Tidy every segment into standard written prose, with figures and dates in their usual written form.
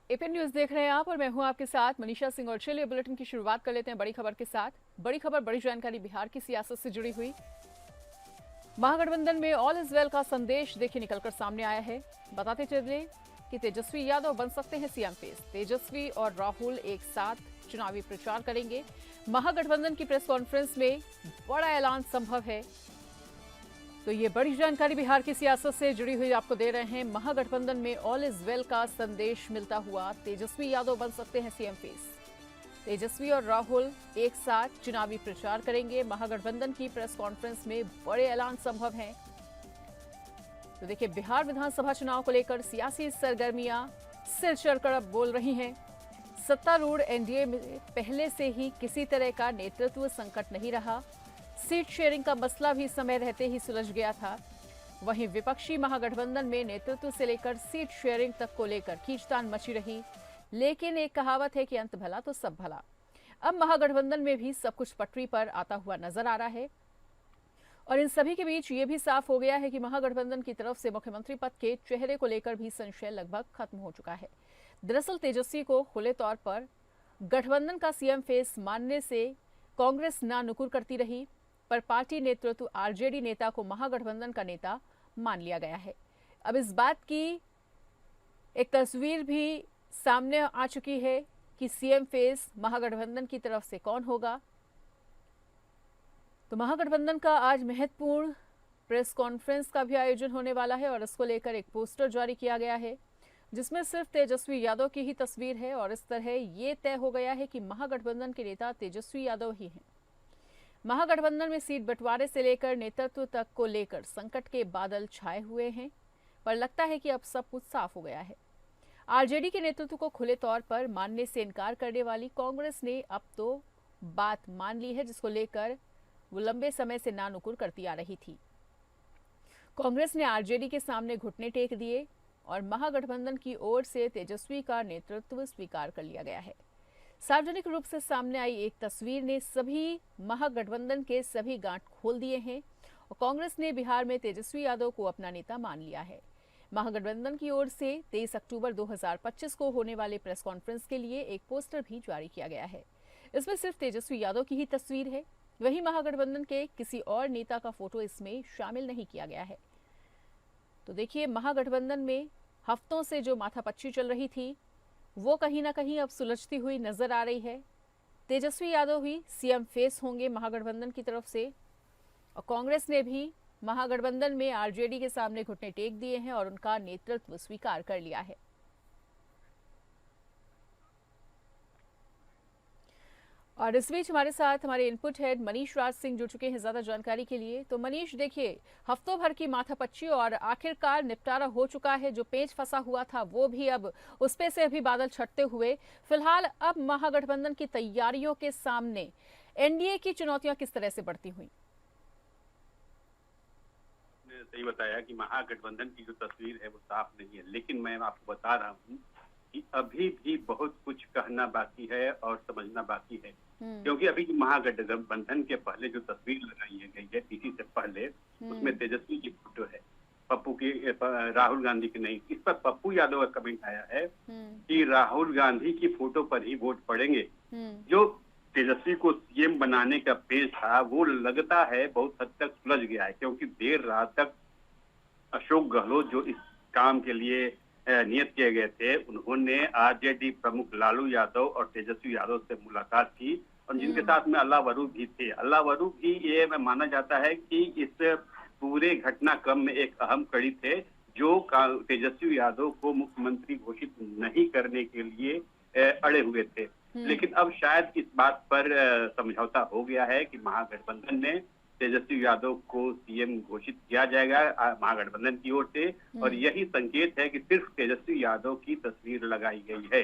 APN news देख रहे हैं आप और मैं हूं आपके साथ मनीषा सिंह। और चलिए बुलेटिन की शुरुआत कर लेते हैं बड़ी खबर के साथ। बड़ी खबर, बड़ी जानकारी बिहार की सियासत से जुड़ी हुई। महागठबंधन में ऑल इज वेल का संदेश देखिए निकलकर सामने आया है। बताते चले कि तेजस्वी यादव बन सकते हैं सीएम फेस। तेजस्वी और राहुल एक साथ चुनावी प्रचार करेंगे। महागठबंधन की प्रेस कॉन्फ्रेंस में बड़ा ऐलान संभव है। तो ये बड़ी जानकारी बिहार की सियासत से जुड़ी हुई आपको दे रहे हैं। महागठबंधन में ऑल इज वेल का संदेश मिलता हुआ तेजस्वी यादव बन सकते हैं सीएम फेस। तेजस्वी और राहुल एक साथ चुनावी प्रचार करेंगे। महागठबंधन की प्रेस कॉन्फ्रेंस में बड़े ऐलान संभव हैं। तो देखिए, बिहार विधानसभा चुनाव को लेकर सियासी सरगर्मियां सिर चढ़कर अब बोल रही हैं। सत्तारूढ़ एनडीए में पहले से ही किसी तरह का नेतृत्व संकट नहीं रहा। सीट शेयरिंग का मसला भी समय रहते ही सुलझ गया था। वहीं विपक्षी महागठबंधन में नेतृत्व से लेकर सीट शेयरिंग तक को लेकर खींचतान मची रही। लेकिन एक कहावत है कि अंत भला तो सब भला। अब महागठबंधन में भी सब कुछ पटरी पर आता हुआ नजर आ रहा है। और इन सभी के बीच ये भी साफ हो गया है कि महागठबंधन की तरफ से मुख्यमंत्री पद के चेहरे को लेकर भी संशय लगभग खत्म हो चुका है। दरअसल तेजस्वी को खुले तौर पर गठबंधन का सीएम फेस मानने से कांग्रेस ना नुकुर करती रही, पर पार्टी नेतृत्व आरजेडी नेता को महागठबंधन का नेता मान लिया गया है। अब इस बात की एक तस्वीर भी सामने आ चुकी है कि सीएम फेस महागठबंधन की तरफ से कौन होगा। तो महागठबंधन का आज महत्वपूर्ण प्रेस कॉन्फ्रेंस का भी आयोजन होने वाला है और इसको लेकर एक पोस्टर जारी किया गया है जिसमें सिर्फ तेजस्वी यादव की ही तस्वीर है। और इस तरह ये तय हो गया है कि महागठबंधन के नेता तेजस्वी यादव ही हैं। महागठबंधन में सीट बंटवारे से लेकर नेतृत्व तक को लेकर संकट के बादल छाए हुए हैं, पर लगता है कि अब सब कुछ साफ हो गया है। आरजेडी के नेतृत्व को खुले तौर पर मानने से इनकार करने वाली कांग्रेस ने अब तो बात मान ली है, जिसको लेकर वो लंबे समय से नानुकुर करती आ रही थी। कांग्रेस ने आरजेडी के सामने घुटने टेक दिए और महागठबंधन की ओर से तेजस्वी का नेतृत्व स्वीकार कर लिया गया है। सार्वजनिक रूप से सामने आई एक तस्वीर ने सभी महागठबंधन के सभी गांठ खोल दिए हैं और कांग्रेस ने बिहार में तेजस्वी यादव को अपना नेता मान लिया है। महागठबंधन की ओर से 23 अक्टूबर 2025 को होने वाले प्रेस कॉन्फ्रेंस के लिए एक पोस्टर भी जारी किया गया है। इसमें सिर्फ तेजस्वी यादव की ही तस्वीर है। वहीं महागठबंधन के किसी और नेता का फोटो इसमें शामिल नहीं किया गया है। तो देखिए, महागठबंधन में हफ्तों से जो माथापच्ची चल रही थी वो कहीं ना कहीं अब सुलझती हुई नजर आ रही है। तेजस्वी यादव ही सीएम फेस होंगे महागठबंधन की तरफ से और कांग्रेस ने भी महागठबंधन में आरजेडी के सामने घुटने टेक दिए हैं और उनका नेतृत्व स्वीकार कर लिया है। और इस बीच हमारे साथ हमारे इनपुट हेड मनीष राज सिंह जुड़ चुके हैं ज्यादा जानकारी के लिए। तो मनीष, देखिए, हफ्तों भर की माथापच्ची और आखिरकार निपटारा हो चुका है। जो पेच फंसा हुआ था वो भी अब उस पे से अभी बादल छटते हुए फिलहाल अब महागठबंधन की तैयारियों के सामने एनडीए की चुनौतियां किस तरह से बढ़ती हुई? सही बताया कि महागठबंधन की जो तस्वीर है वो साफ नहीं है, लेकिन मैं आपको बता रहा हूँ कि अभी भी बहुत कुछ कहना बाकी है और समझना बाकी है। क्योंकि अभी महागठबंधन के पहले जो तस्वीर लगाई गई है इसी से पहले, उसमें तेजस्वी की फोटो है, पप्पू की, राहुल गांधी की नहीं। इस पर पप्पू यादव का कमेंट आया है कि राहुल गांधी की फोटो पर ही वोट पड़ेंगे। जो तेजस्वी को सीएम बनाने का पेज था वो लगता है बहुत हद तक सुलझ गया है, क्योंकि देर रात तक अशोक गहलोत जो इस काम के लिए नियत किए गए थे, उन्होंने आरजेडी प्रमुख लालू यादव और तेजस्वी यादव से मुलाकात की और जिनके साथ में अल्लाह वरू भी थे। अल्लाह वरू भी ये माना जाता है कि इस पूरे घटनाक्रम में एक अहम कड़ी थे, जो तेजस्वी यादव को मुख्यमंत्री घोषित नहीं करने के लिए अड़े हुए थे। लेकिन अब शायद इस बात पर समझौता हो गया है कि महागठबंधन ने तेजस्वी यादव को सीएम घोषित किया जाएगा महागठबंधन की ओर से, और यही संकेत है कि सिर्फ तेजस्वी यादव की तस्वीर लगाई गई है।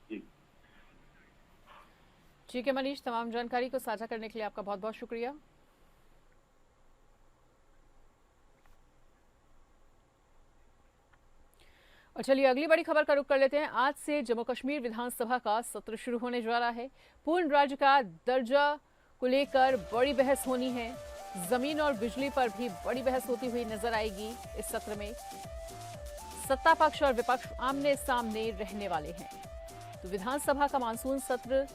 जी ठीक है मनीष, तमाम जानकारी को साझा करने के लिए आपका बहुत बहुत शुक्रिया। और चलिए अगली बड़ी खबर का रुख कर लेते हैं। आज से जम्मू कश्मीर विधानसभा का सत्र शुरू होने जा रहा है। पूर्ण राज्य का दर्जा को लेकर बड़ी बहस होनी है। जमीन और बिजली पर भी बड़ी बहस होती हुई नजर आएगी इस सत्र में। सत्ता पक्ष और विपक्ष आमने सामने रहने वाले हैं। तो विधानसभा का मानसून सत्र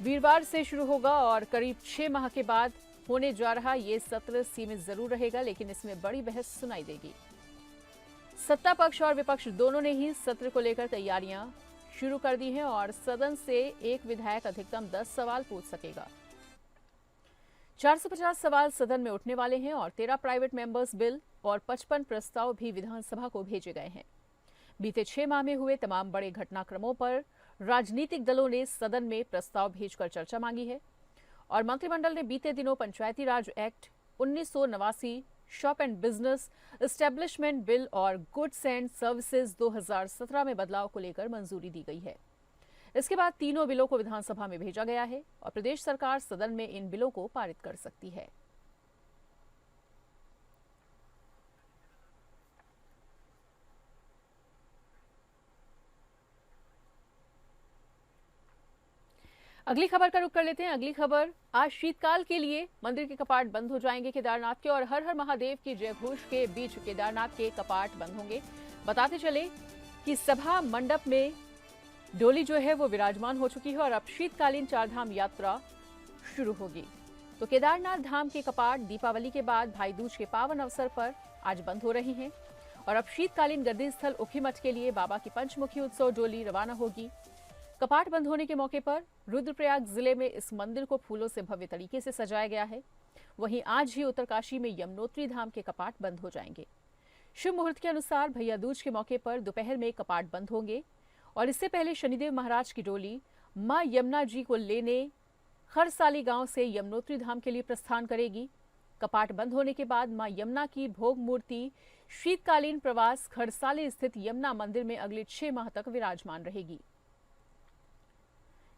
वीरवार से शुरू होगा और करीब 6 माह के बाद होने जा रहा ये सत्र सीमित जरूर रहेगा, लेकिन इसमें बड़ी बहस सुनाई देगी। सत्ता पक्ष और विपक्ष दोनों ने ही सत्र को लेकर तैयारियां शुरू कर दी हैं और सदन से एक विधायक अधिकतम 10 सवाल पूछ सकेगा। 450 सवाल सदन में उठने वाले हैं और 13 प्राइवेट मेंबर्स बिल और 55 प्रस्ताव भी विधानसभा को भेजे गए हैं। बीते 6 माह में हुए तमाम बड़े घटनाक्रमों पर राजनीतिक दलों ने सदन में प्रस्ताव भेजकर चर्चा मांगी है और मंत्रिमंडल ने बीते दिनों Panchayati Raj act 1989, shop and business establishment bill और गुड्स एंड सर्विसेज 2017 में बदलाव को लेकर मंजूरी दी गई है। इसके बाद तीनों बिलों को विधानसभा में भेजा गया है और प्रदेश सरकार सदन में इन बिलों को पारित कर सकती है। अगली खबर का रुख कर लेते हैं। अगली खबर, आज शीतकाल के लिए मंदिर के कपाट बंद हो जाएंगे केदारनाथ के और हर हर महादेव की जयघोष के बीच केदारनाथ के कपाट बंद होंगे। बताते चले कि सभा मंडप में डोली जो है वो विराजमान हो चुकी है और अब शीतकालीन चारधाम यात्रा शुरू होगी। तो केदारनाथ धाम के कपाट दीपावली के बाद भाई दूज के पावन अवसर पर आज बंद हो रही हैं और अब शीतकालीन गद्दी स्थल उखीमठ के लिए बाबा की पंचमुखी उत्सव डोली रवाना होगी। कपाट बंद होने के मौके पर रुद्रप्रयाग जिले में इस मंदिर को फूलों से भव्य तरीके से सजाया गया है। वहीं आज ही उत्तरकाशी में यमुनोत्री धाम के कपाट बंद हो जाएंगे। शुभ मुहूर्त के अनुसार भैया दूज के मौके पर दोपहर में कपाट बंद होंगे और इससे पहले शनिदेव महाराज की डोली मां यमुना जी को लेने खरसाली गांव से यमुनोत्री धाम के लिए प्रस्थान करेगी। कपाट बंद होने के बाद मां यमुना की भोग मूर्ति शीतकालीन प्रवास खरसाली स्थित यमुना मंदिर में अगले 6 माह तक विराजमान रहेगी।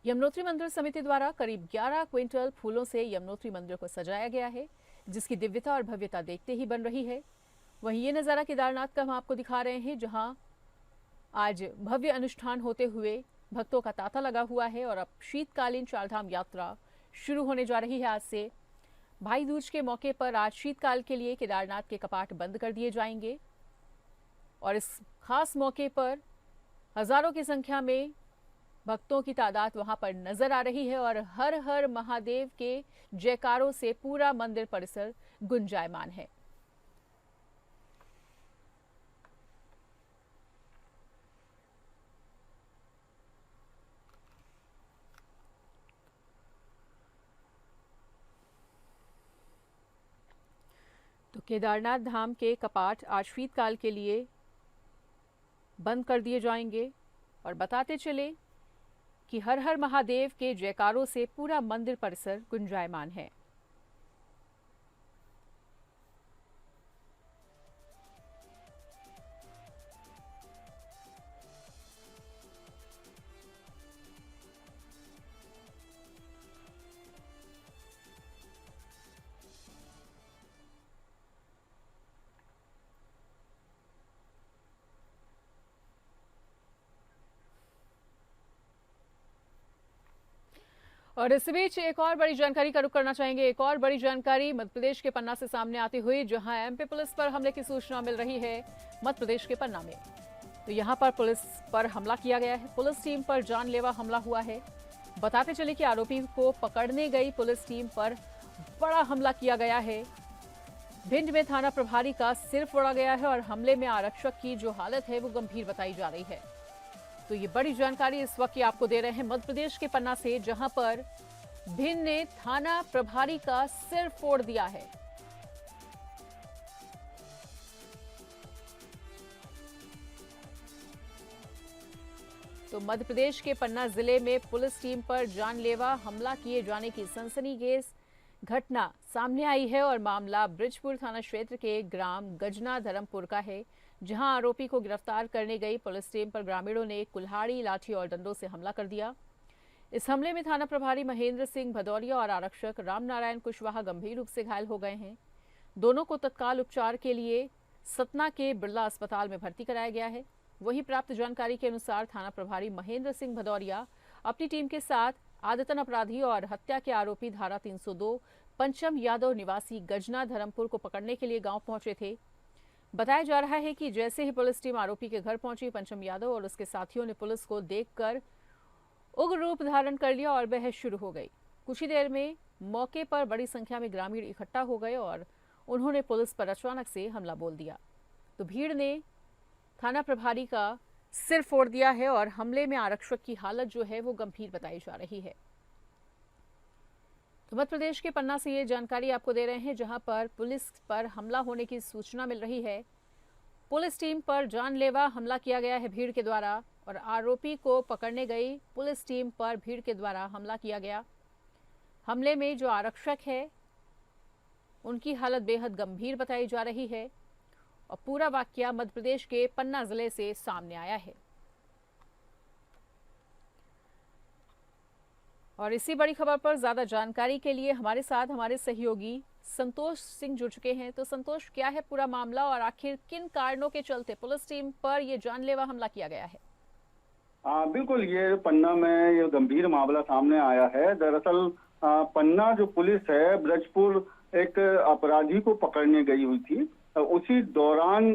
यमुनोत्री मंदिर समिति द्वारा करीब 11 क्विंटल फूलों से यमुनोत्री मंदिर को सजाया गया है, जिसकी दिव्यता और भव्यता देखते ही बन रही है। वहीं ये नजारा केदारनाथ का हम आपको दिखा रहे हैं, जहां आज भव्य अनुष्ठान होते हुए भक्तों का तांता लगा हुआ है और अब शीतकालीन चारधाम यात्रा शुरू होने जा रही है। आज से भाई दूज के मौके पर आज शीतकाल के लिए केदारनाथ के कपाट बंद कर दिए जाएंगे और इस खास मौके पर हजारों की संख्या में भक्तों की तादाद वहां पर नजर आ रही है और हर हर महादेव के जयकारों से पूरा मंदिर परिसर गुंजायमान है। तो केदारनाथ धाम के कपाट आज शीतकाल के लिए बंद कर दिए जाएंगे और बताते चले कि हर हर महादेव के जयकारों से पूरा मंदिर परिसर गुंजायमान है। और इस बीच एक और बड़ी जानकारी का रुख करना चाहेंगे। एक और बड़ी जानकारी मध्य प्रदेश के पन्ना से सामने आती हुई, जहां एमपी पुलिस पर हमले की सूचना मिल रही है मध्य प्रदेश के पन्ना में। तो यहां पर पुलिस पर हमला किया गया है, पुलिस टीम पर जानलेवा हमला हुआ है। बताते चले कि आरोपी को पकड़ने गई पुलिस टीम पर बड़ा हमला किया गया है। भिंड में थाना प्रभारी का सिर फोड़ा गया है और हमले में आरक्षक की जो हालत है वो गंभीर बताई जा रही है। तो ये बड़ी जानकारी इस वक्त आपको दे रहे हैं मध्य प्रदेश के पन्ना से, जहां पर भिंड ने थाना प्रभारी का सिर फोड़ दिया है। तो मध्य प्रदेश के पन्ना जिले में पुलिस टीम पर जानलेवा हमला किए जाने की सनसनीखेज घटना सामने आई है और मामला ब्रिजपुर थाना क्षेत्र के ग्राम गजना धर्मपुर का है, जहां आरोपी को गिरफ्तार करने गई पुलिस टीम पर ग्रामीणों ने कुल्हाड़ी, लाठी और डंडों से हमला कर दिया। इस हमले में थाना प्रभारी महेंद्र सिंह भदौरिया और आरक्षक रामनारायण कुशवाहा गंभीर रूप से घायल हो गए हैं। दोनों को तत्काल उपचार के लिए सतना के बिरला अस्पताल में भर्ती कराया गया है। वहीं प्राप्त जानकारी के अनुसार थाना प्रभारी महेंद्र सिंह भदौरिया अपनी टीम के साथ आदतन अपराधी और हत्या के आरोपी धारा 302 पंचम यादव निवासी गजना धर्मपुर को पकड़ने के लिए गांव पहुंचे थे। बताया जा रहा है कि जैसे ही पुलिस टीम आरोपी के घर पहुंची, पंचम यादव और उसके साथियों ने पुलिस को देखकर उग्र रूप धारण कर लिया और बहस शुरू हो गई। कुछ ही देर में मौके पर बड़ी संख्या में ग्रामीण इकट्ठा हो गए और उन्होंने पुलिस पर अचानक से हमला बोल दिया। तो भीड़ ने थाना प्रभारी का सिर फोड़ दिया है और हमले में आरक्षक की हालत जो है वो गंभीर बताई जा रही है। तो मध्य प्रदेश के पन्ना से ये जानकारी आपको दे रहे हैं, जहां पर पुलिस पर हमला होने की सूचना मिल रही है। पुलिस टीम पर जानलेवा हमला किया गया है भीड़ के द्वारा और आरोपी को पकड़ने गई पुलिस टीम पर भीड़ के द्वारा हमला किया गया। हमले में जो आरक्षक है उनकी हालत बेहद गंभीर बताई जा रही है और पूरा वाकया मध्य प्रदेश के पन्ना जिले से सामने आया है। और इसी बड़ी खबर पर ज्यादा जानकारी के लिए हमारे साथ हमारे सहयोगी संतोष सिंह जुड़ चुके हैं। तो संतोष, क्या है पूरा मामला और आखिर किन कारणों के चलते पुलिस टीम पर यह जानलेवा हमला किया गया है? बिल्कुल, ये पन्ना में ये गंभीर मामला सामने आया है। दरअसल पन्ना जो पुलिस है ब्रजपुर एक अपराधी को पकड़ने गई हुई थी। उसी दौरान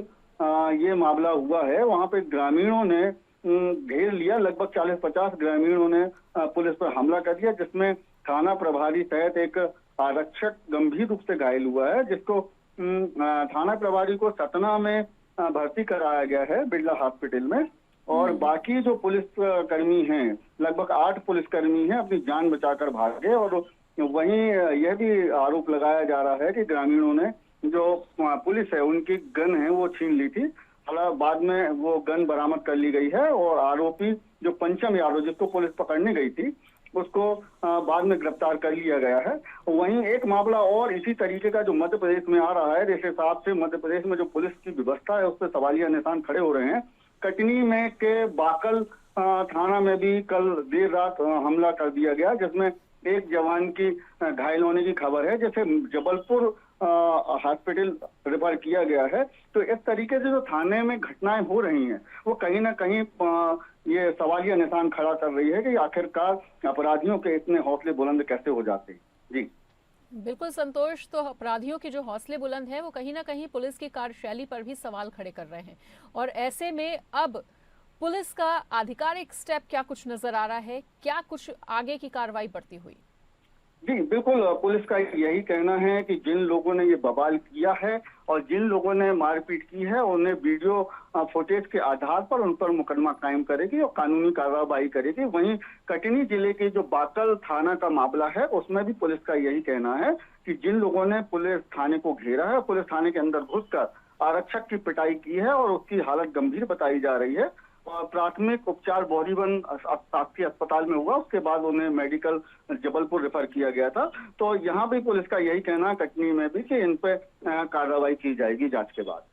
ये मामला हुआ है। वहां पे ग्रामीणों ने घेर लिया, लगभग 40-50 ग्रामीणों ने पुलिस पर हमला कर दिया, जिसमें थाना प्रभारी सहित एक आरक्षक गंभीर रूप से घायल हुआ है, जिसको थाना प्रभारी को सतना में भर्ती कराया गया है बिरला हॉस्पिटल में। और बाकी जो पुलिस कर्मी हैं, लगभग 8 पुलिसकर्मी हैं, अपनी जान बचाकर भागे। और वहीं यह भी आरोप लगाया जा रहा है कि ग्रामीणों ने जो पुलिस है उनकी गन है वो छीन ली थी। हालांकि बाद में वो गन बरामद कर ली गई है और आरोपी जो पंचम यादव जिसको पुलिस पकड़ने गई थी उसको बाद में गिरफ्तार कर लिया गया है। वहीं एक मामला और इसी तरीके का जो मध्य प्रदेश में आ रहा है, जिस हिसाब से मध्य प्रदेश में जो पुलिस की व्यवस्था है उस पर सवालिया निशान खड़े हो रहे हैं। कटनी में के बाकल थाना में भी कल देर रात हमला कर दिया गया, जिसमें एक जवान की घायल होने की खबर है, जैसे जबलपुर हॉस्पिटल रेफर किया गया है। तो इस तरीके से जो थाने में घटनाएं हो रही हैं वो कहीं ना कहीं ये सवालिया निशान खड़ा कर रही है कि आखिरकार अपराधियों के इतने हौसले बुलंद कैसे हो जाते हैं। जी बिल्कुल संतोष, तो अपराधियों के जो हौसले बुलंद हैं वो कहीं ना कहीं पुलिस की कार्यशैली पर भी सवाल खड़े कर रहे हैं। और ऐसे में अब पुलिस का आधिकारिक स्टेप क्या कुछ नजर आ रहा है? क्या कुछ आगे की कार्रवाई बढ़ती हुई? जी बिल्कुल, पुलिस का यही कहना है कि जिन लोगों ने ये बवाल किया है और जिन लोगों ने मारपीट की है उन्हें वीडियो फुटेज के आधार पर उन पर मुकदमा कायम करेगी और कानूनी कार्रवाई करेगी। वहीं कटनी जिले के जो बाकल थाना का मामला है उसमें भी पुलिस का यही कहना है कि जिन लोगों ने पुलिस थाने को घेरा है, पुलिस थाने के अंदर घुसकर आरक्षक की पिटाई की है और उसकी हालत गंभीर बताई जा रही है। और प्राथमिक उपचार बोरीबन शासकीय अस्पताल में हुआ, उसके बाद उन्हें मेडिकल जबलपुर रेफर किया गया था। तो यहाँ भी पुलिस का यही कहना कटनी में भी कि इन पे कार्रवाई की जाएगी जांच के बाद।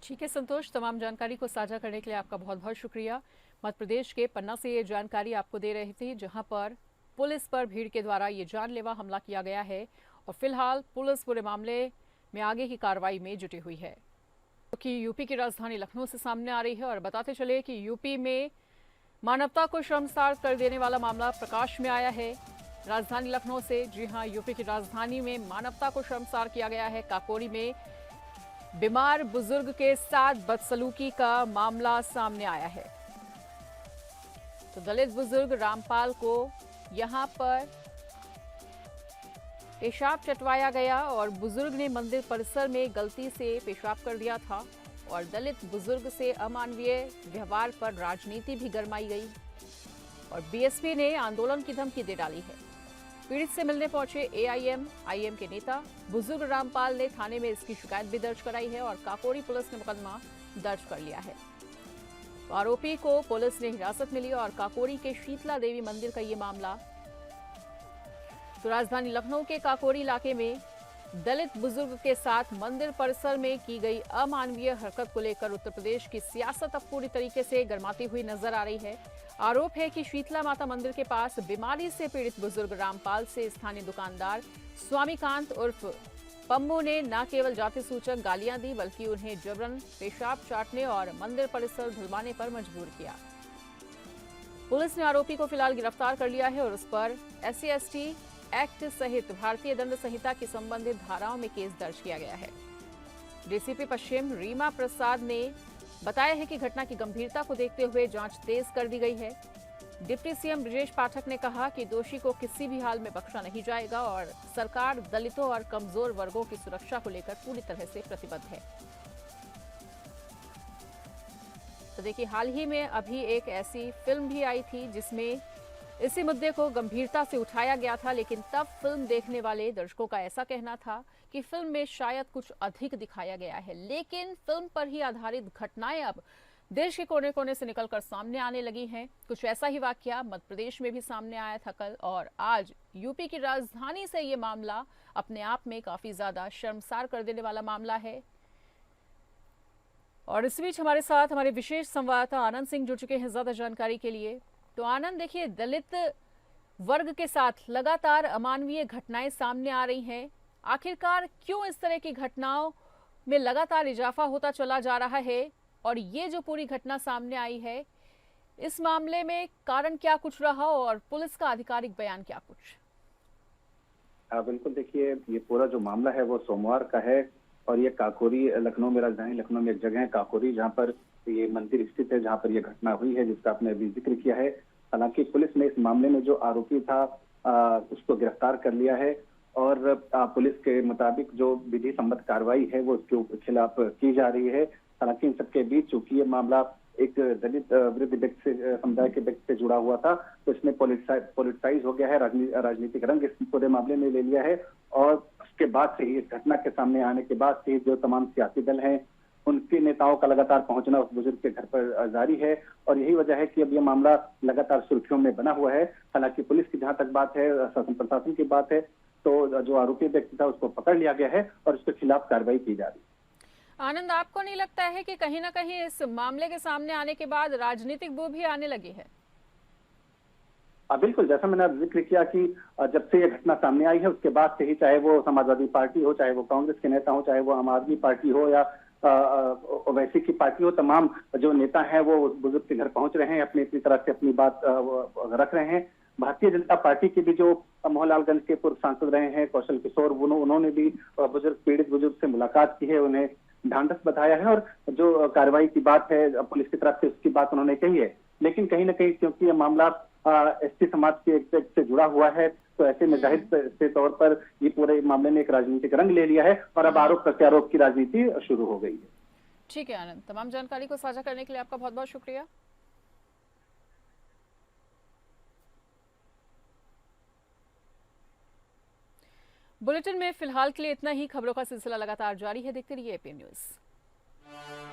ठीक है संतोष, तमाम जानकारी को साझा करने के लिए आपका बहुत बहुत शुक्रिया। मध्य प्रदेश के पन्ना से ये जानकारी आपको दे रही थी, जहां पर पुलिस पर भीड़ के द्वारा ये जानलेवा हमला किया गया है और फिलहाल पुलिस पूरे मामले में आगे की कार्रवाई में जुटी हुई है, कि यूपी की राजधानी लखनऊ से सामने आ रही है। और बताते चले कि यूपी में मानवता को शर्मसार कर देने वाला मामला प्रकाश में आया है राजधानी लखनऊ से। जी हां, यूपी की राजधानी में मानवता को शर्मसार किया गया है। काकोरी में बीमार बुजुर्ग के साथ बदसलूकी का मामला सामने आया है। तो दलित बुजुर्ग रामपाल को यहां पर पेशाब चटवाया गया और बुजुर्ग ने मंदिर परिसर में गलती से पेशाब कर दिया था और दलित बुजुर्ग से अमानवीय व्यवहार पर राजनीति भी गरमाई गई और बीएसपी ने आंदोलन की धमकी दे डाली है। पीड़ित से मिलने पहुंचे एआईएम के नेता बुजुर्ग रामपाल ने थाने में इसकी शिकायत भी दर्ज कराई है और काकोरी पुलिस ने मुकदमा दर्ज कर लिया है। तो आरोपी को पुलिस ने हिरासत में ली और काकोरी के शीतला देवी मंदिर का ये मामला। तो राजधानी लखनऊ के काकोरी इलाके में दलित बुजुर्ग के साथ मंदिर परिसर में की गई अमानवीय हरकत को लेकर उत्तर प्रदेश की सियासत अब पूरी तरीके से गरमाती हुई नजर आ रही है। आरोप है कि शीतला माता मंदिर के पास बीमारी से पीड़ित बुजुर्ग रामपाल से स्थानीय दुकानदार स्वामीकांत उर्फ पम्मू ने न केवल जाति सूचक गालियां दी बल्कि उन्हें जबरन पेशाब चाटने और मंदिर परिसर धुलवाने पर मजबूर किया। पुलिस ने आरोपी को फिलहाल गिरफ्तार कर लिया है और उस पर SC/ST एक्ट सहित भारतीय दंड संहिता की संबंधित धाराओं में केस दर्ज किया गया है। डीसीपी पश्चिम रीमा प्रसाद ने बताया है कि घटना की गंभीरता को देखते हुए जांच तेज कर दी गई है। डिप्टी सीएम ब्रजेश पाठक ने कहा कि दोषी को किसी भी हाल में बख्शा नहीं जाएगा और सरकार दलितों और कमजोर वर्गों की सुरक्षा को लेकर पूरी तरह से प्रतिबद्ध है। तो देखिए, हाल ही में अभी एक ऐसी फिल्म भी आई थी जिसमें इसी मुद्दे को गंभीरता से उठाया गया था, लेकिन तब फिल्म देखने वाले दर्शकों का ऐसा कहना था कि फिल्म में शायद कुछ अधिक दिखाया गया है। लेकिन फिल्म पर ही आधारित घटनाएं अब देश के कोने कोने से निकलकर सामने आने लगी हैं। कुछ ऐसा ही वाकया मध्य प्रदेश में भी सामने आया था कल, और आज यूपी की राजधानी से ये मामला अपने आप में काफी ज्यादा शर्मसार कर देने वाला मामला है। और इस बीच हमारे साथ हमारे विशेष संवाददाता आनंद सिंह जुड़ चुके हैं ज्यादा जानकारी के लिए। तो आनंद, देखिए, दलित वर्ग के साथ लगातार अमानवीय घटनाएं सामने आ रही हैं। आखिरकार क्यों इस तरह की घटनाओं में लगातार इजाफा होता चला जा रहा है, और ये जो पूरी घटना सामने आई है, इस मामले में कारण क्या कुछ रहा और पुलिस का आधिकारिक बयान क्या कुछ? बिल्कुल, देखिए, ये पूरा जो मामला है वो सोमवार का है और ये काकोरी, लखनऊ में, राजधानी लखनऊ में एक जगह है काकोरी, जहाँ पर ये मंदिर स्थित है, जहाँ पर ये घटना हुई है, जिसका आपने अभी जिक्र किया है। हालांकि पुलिस ने इस मामले में जो आरोपी था उसको गिरफ्तार कर लिया है और पुलिस के मुताबिक जो विधि सम्मत कार्रवाई है वो उसके खिलाफ की जा रही है। हालांकि इन सबके बीच चूंकि ये मामला एक दलित वृद्ध व्यक्ति से, समुदाय के व्यक्ति से जुड़ा हुआ था, तो इसमें पॉलिटिसाइज हो गया है, राजनीतिक रंग इस पूरे मामले में ले लिया है। और उसके बाद से ही, इस घटना के सामने आने के बाद से ही, जो तमाम सियासी दल हैं उनके नेताओं का लगातार पहुंचना उस बुजुर्ग के घर पर जारी है और यही वजह है कि अब ये मामला लगातार सुर्खियों में बना हुआ है। हालांकि पुलिस की जहां तक बात है, शासन प्रशासन की बात है, तो जो आरोपी व्यक्ति था उसको पकड़ लिया गया है और उसके खिलाफ कार्रवाई की जा रही है। आनंद, आपको नहीं लगता है कि कहीं ना कहीं इस मामले के सामने आने के बाद राजनीतिक बू भी आने लगी है? बिल्कुल, जैसा मैंने जिक्र किया कि जब से ये घटना सामने आई है उसके बाद से ही, चाहे वो समाजवादी पार्टी हो, चाहे वो कांग्रेस के नेता हो, चाहे वो आम आदमी पार्टी हो या ओवैसी की पार्टी हो, तमाम जो नेता हैं वो उस बुजुर्ग के घर पहुंच रहे हैं, अपनी अपनी तरफ से अपनी बात रख रहे हैं। भारतीय जनता पार्टी के भी जो मोहनलालगंज के पूर्व सांसद रहे हैं कौशल किशोर, उन्होंने भी पीड़ित बुजुर्ग से मुलाकात की है, उन्हें ढांढस बताया है और जो कार्रवाई की बात है पुलिस की तरफ से उसकी बात उन्होंने कही है। लेकिन कहीं ना कहीं क्योंकि ये मामला एसटी समाज के एक व्यक्ति से जुड़ा हुआ है, तो ऐसे में जाहिर से तौर पर ये पूरे मामले ने एक राजनीतिक रंग ले लिया है और अब आरोप प्रत्यारोप की राजनीति शुरू हो गई है। ठीक है आनंद, तमाम जानकारी को साझा करने के लिए आपका बहुत बहुत शुक्रिया। बुलेटिन में फिलहाल के लिए इतना ही। खबरों का सिलसिला लगातार जारी है, देखते रहिए एपीएन न्यूज़।